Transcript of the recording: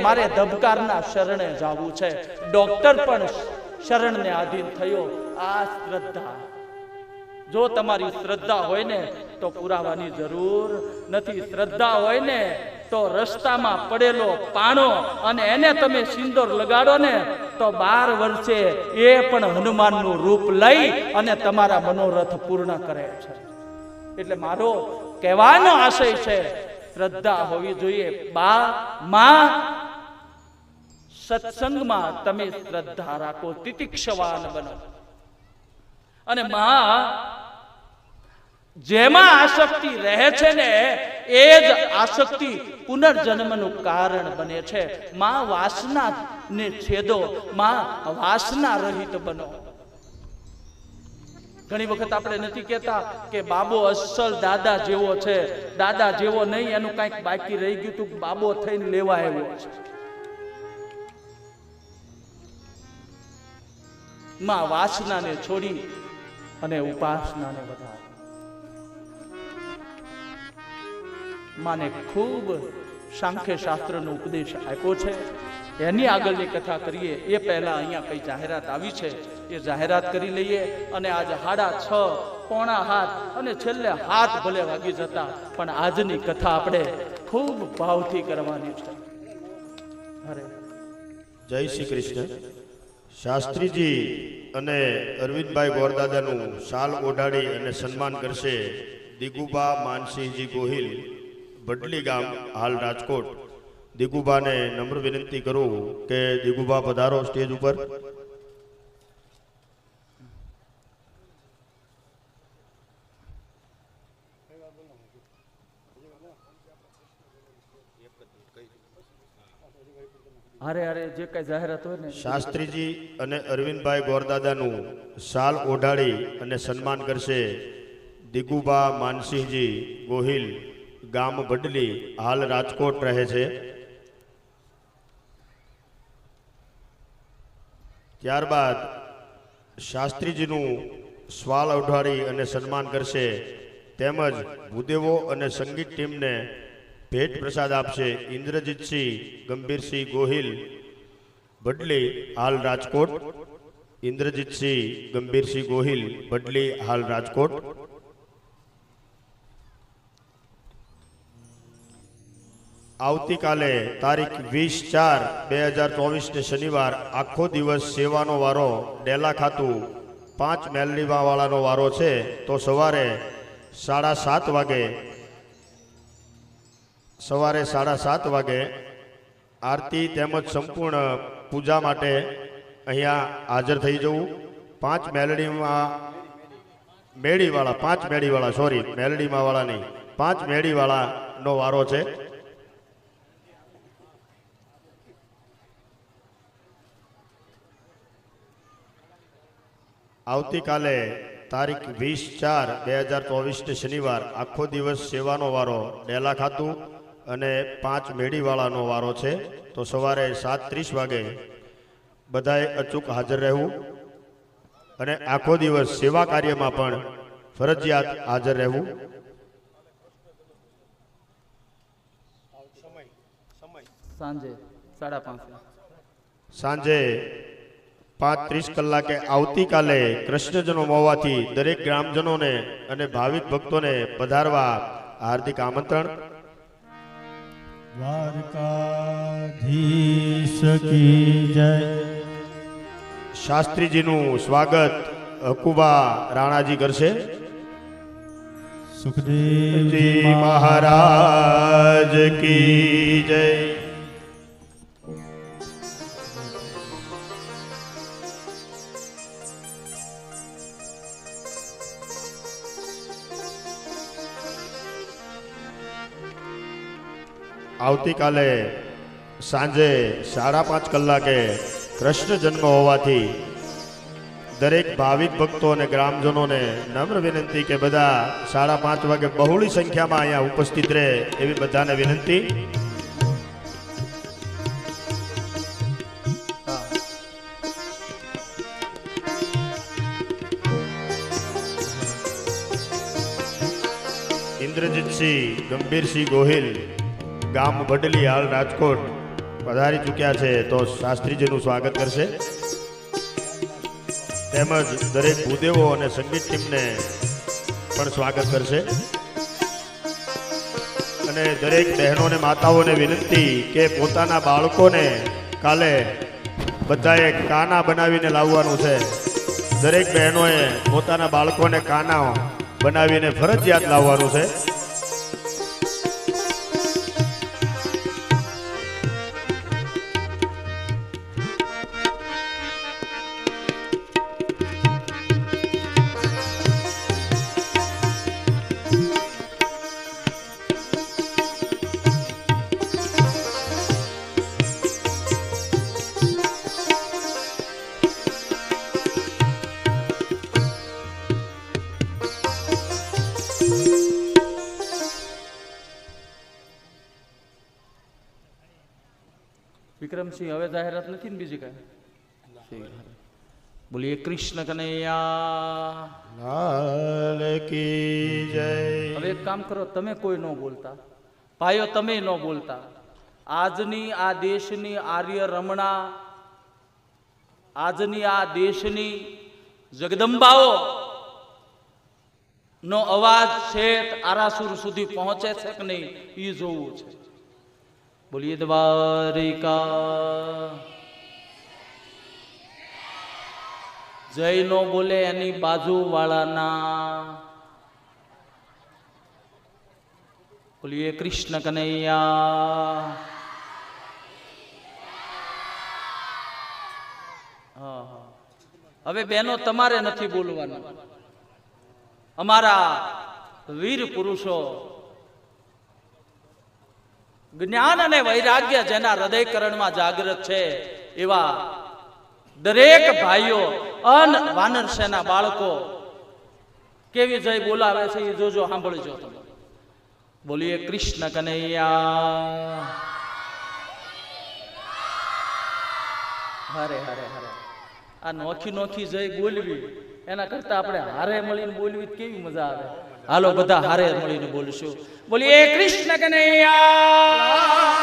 મારે ધબકારના શરણે જવું છે. ડોક્ટર પણ શરણને આધીન થયો. આ શ્રદ્ધા, જો તમારી શ્રદ્ધા હોય ને તો પુરાવાની જરૂર નથી. શ્રદ્ધા હોય ને તો રસ્તામાં પડેલો પાણો અને એને તમે સિંદૂર લગાડો ને તો 12 વર્ષે એ પણ હનુમાનનું રૂપ લઈ અને તમારા મનોરથ પૂર્ણ કરે છે. એટલે મારો કહેવાનો આશય છે, શ્રદ્ધા હોવી જોઈએ. માં સત્સંગમાં તમે શ્રદ્ધા રાખો, તિતિક્ષવાન બનો. અને માં જેમાં આસક્તિ રહે છે ને એ જ આસક્તિ પુનર્જન્મનું કારણ બને છે. માં વાસના ને છેદો, માં વાસના રહિત બનો. ઘણી વખત આપણે નથી કહેતા કે બાબો અસલ દાદા જેવો છે, દાદા જેવો નહીં, એનું કંઈક બાકી રહી ગયું તું, બાબો થઈને લેવા આવ્યો છે. માં વાસનાને છોડી અને ઉપાસનાને વધારે. માને ખૂબ સાંખ્ય શાસ્ત્રનો ઉપદેશ આપ્યો છે. એની આગળની કથા કરીએ એ પહેલા અહીંયા કઈ જાહેરાત આવી છે એ જાહેરાત કરી લઈએ. અને આજ 6:30 પોણા 7 અને છેલ્લે 7 ભલે વાગી જતા, પણ આજની કથા આપણે ખૂબ ભાવથી કરવાની છે. અરે જય શ્રી કૃષ્ણ. શાસ્ત્રીજી અને અરવિંદભાઈ ગોરદાદાનું શાલ ઓઢાડી અને સન્માન કરશે દિગુબા માનસિંહજી ગોહિલ, ભડલી ગામ, હાલ રાજકોટ. દિગુબાને નમ્ર વિનંતી કરું કે દિગુબા પધારો સ્ટેજ ઉપર. અરે જે કઈ જાહેરાત હોય ને. શાસ્ત્રીજી અને અરવિંદભાઈ ગોરદાદાનું શાલ ઓઢાડી અને સન્માન કરશે દિગુબા માનસિંહજી ગોહિલ, ગામ ભડલી, હાલ રાજકોટ રહે છે. ત્યારબાદ શાસ્ત્રીજીનું શ્વાલ ઓઢાડી અને સન્માન કરશે તેમજ ભૂદેવો અને સંગીત ટીમને ભેટ પ્રસાદ આપશે ઇન્દ્રજીતસિંહ ગંભીરસિંહ ગોહિલ, ભડલી, હાલ રાજકોટ. ઇન્દ્રજીતસિંહ ગંભીરસિંહ ગોહિલ, ભડલી, હાલ રાજકોટ. આવતીકાલે તારીખ 20/4/2024 ને શનિવાર આખો દિવસ સેવાનો વારો ડેલા ખાતું 5 મેલડીમાં વાળાનો વારો છે. તો સવારે 7:30 વાગે આરતી તેમજ સંપૂર્ણ પૂજા માટે અહીંયા હાજર થઈ જવું. 5 મેલડીમાં મેળીવાળા 5 મેળીવાળા સોરી મેલડીમાં વાળા નહીં 5 મેળીવાળાનો વારો છે. આવતીકાલે તારીખ 20/4/2024 ને શનિવાર આખો દિવસ સેવાનો વારો ડેલા ખાતું અને 5 મેળીવાળાનો વારો છે. તો સવારે 7:30 વાગે બધાએ અચૂક હાજર રહેવું અને આખો દિવસ સેવા કાર્યમાં પણ ફરજિયાત હાજર રહેવું. સાંજે 5:30 સાંજે 5:30 કલાકે આવતીકાલે કૃષ્ણ જન્મ હોવાથી દરેક ગ્રામજનોને અને ભાવિક ભક્તોને પધારવા હાર્દિક આમંત્રણ. દ્વારકાધીશ કી જય. શાસ્ત્રીજીનું સ્વાગત હકુબા રાણાજી કરશે. સુખદેવજી મહારાજ કી જય. આવતીકાલે સાંજે 5:30 કલાકે કૃષ્ણ જન્મ હોવાથી દરેક ભાવિક ભક્તો અને ગ્રામજનોને નમ્ર વિનંતી કે બધા 5:30 વાગે બહોળી સંખ્યામાં અહીંયા ઉપસ્થિત રહે એવી બધાને વિનંતી. ઇન્દ્રજીતસિંહ ગંભીરસિંહ ગોહિલ, ગામ ભડલી, હાલ રાજકોટ. પધારી ચૂક્યા છે તો શાસ્ત્રીજીનું સ્વાગત કરશે, તેમજ દરેક ભૂદેવો અને સંગીત ટીમને પણ સ્વાગત કરશે. અને દરેક બહેનોને માતાઓને વિનંતી કે પોતાના બાળકોને કાલે બધાએ કાના બનાવીને લાવવાનું છે. દરેક બહેનોએ પોતાના બાળકોને કાના બનાવીને ફરજિયાત લાવવાનું છે. વિક્રમસિંહ, હવે જાહેરાત નથી ને બીજી કઈ? બોલીએ કૃષ્ણ કનૈયા લાલ કી જય. હવે એક કામ કરો, તમે કોઈ ન બોલતા, ભાઈઓ તમે ન બોલતા. આજની આ દેશની આર્ય રમણા, આજની આ દેશની જગદંબાઓ નો અવાજ છેક આરાસુર સુધી પહોંચે છે કે નહીં એ જોવું છે. બોલીએ દ્વારિકા. જય નો બોલે એની બાજુ વાળાના. બોલીએ કૃષ્ણ કનૈયા. હા હા, હવે બહેનો તમારે નથી બોલવાનું. અમારા વીર પુરુષો, જ્ઞાન અને વૈરાગ્ય જેના હૃદયકરણમાં જાગૃત છે એવા દરેક ભાઈઓ અન વાનર સેના બાળકો કેવી જય બોલાવે છે એ જોજો, સાંભળજો તમે. બોલીએ કૃષ્ણ કનૈયા. હરે હરે હરે. આ નોખી નોખી જય બોલવી એના કરતા આપણે હારે મળીને બોલવી કેવી મજા આવે. હાલો બધા હારે મળીને બોલશું. બોલીએ કૃષ્ણ કનૈયા.